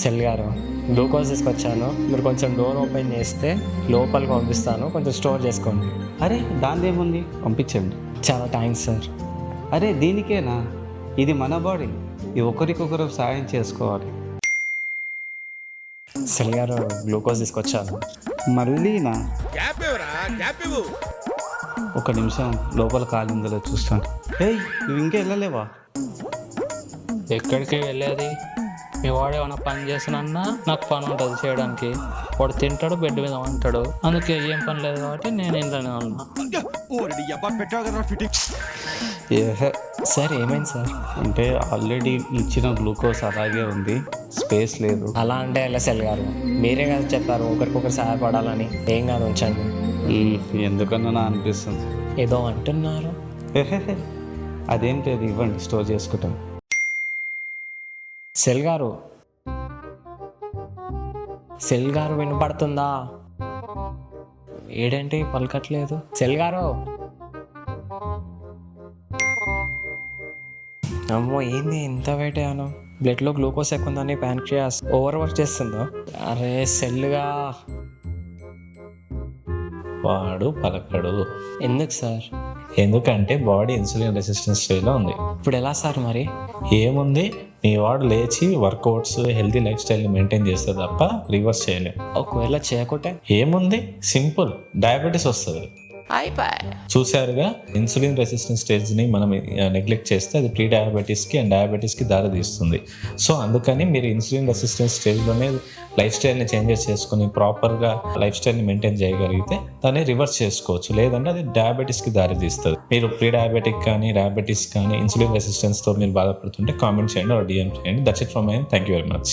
Cell గారు, glucose తీసుకొచ్చాను. మీరు కొంచెం డోర్ ఓపెన్ చేస్తే లోపలికి పంపిస్తాను, కొంచెం స్టోర్ చేసుకోండి. అరే దానిదేముంది, పంపించండి. చాలా థ్యాంక్స్ సార్. అరే దీనికేనా? ఇది మన బాడీ, ఇది ఒకరికొకరు సాయం చేసుకోవాలి. సెల్ గారు, గ్లూకోజ్ తీసుకొచ్చాను. మళ్ళీనా? ఒక నిమిషం లోపల కాలిందలో చూస్తాను. ఏయ్ నువ్వు ఇంకా వెళ్ళలేవా? ఎక్కడికి వెళ్ళేది? మీ వాడు ఏమైనా పని చేస్తున్నా నాకు పని ఉంటుంది చేయడానికి. వాడు తింటాడు, బెడ్ మీద ఉంటాడు, అందుకే ఏం పని లేదు కాబట్టి నేను ఇంట్లోనే ఉన్నా. ఏహే, సార్ ఏమైంది సార్? అంటే ఆల్రెడీ ఇచ్చిన గ్లూకోజ్ అలాగే ఉంది, స్పేస్ లేదు. అలా అంటే ఎలా సెల్ గారు? మీరే కదా చెప్పారు ఒకరికొకరు సహాయపడాలని. ఏం కాదు, ఉంచండి. ఎందుకన్నా నా అనిపిస్తుంది. ఏదో అంటున్నారు. ఏహే, అదేం లేదు, ఇవ్వండి, స్టోర్ చేసుకుంటాం. సెల్ గారు, సెల్ గారు వినపడుతుందా? ఏడేంటి పలకట్లేదు? సెల్ గారు, అమ్మో ఏంది ఇంత వెయిట్ అయ్యాను? బ్లడ్లో గ్లూకోజ్ ఎక్కువ ఉందని ప్యాన్క్రియాస్ ఓవర్ వర్క్ చేస్తుందో? అరే సెల్గా, వాడు పలకడు. ఎందుకు సార్? ఎందుకంటే బాడీ ఇన్సులిన్ రెసిస్టెన్స్ స్టేజ్లో ఉంది. ఇప్పుడు ఎలా సార్ మరి? ఏముంది, మీ వాడు లేచి వర్కౌట్స్, హెల్తీ లైఫ్ స్టైల్ని మెయింటైన్ చేస్తే తప్ప రివర్స్ చేయలేము. ఒకవేళ చేయకుంటే? ఏముంది, సింపుల్, డయాబెటీస్ వస్తుంది. చూసారుగా, ఇన్సులిన్ రెసిస్టెన్స్ స్టేజ్ని మనం నెగ్లెక్ట్ చేస్తే అది ప్రీ డయాబెటీస్కి అండ్ డయాబెటీస్కి దారి తీస్తుంది. సో అందుకని మీరు ఇన్సులిన్ రెసిస్టెన్స్ స్టేజ్లోనే లైఫ్ స్టైల్ని చేంజెస్ చేసుకుని ప్రాపర్గా లైఫ్ స్టైల్ని మెయింటైన్ చేయగలిగితే దాన్ని రివర్స్ చేసుకోవచ్చు. లేదంటే అది డయాబెటీస్కి దారి తీస్తుంది. మీరు ప్రీ డయాబెటిక్ కానీ డయాబెటీస్ కానీ ఇన్సులిన్ రెసిస్టెన్స్తో మీరు బాధపడుతుంటే కామెంట్ చేయండి, డిఎం చేయండి. That's it from my. Thank you very much.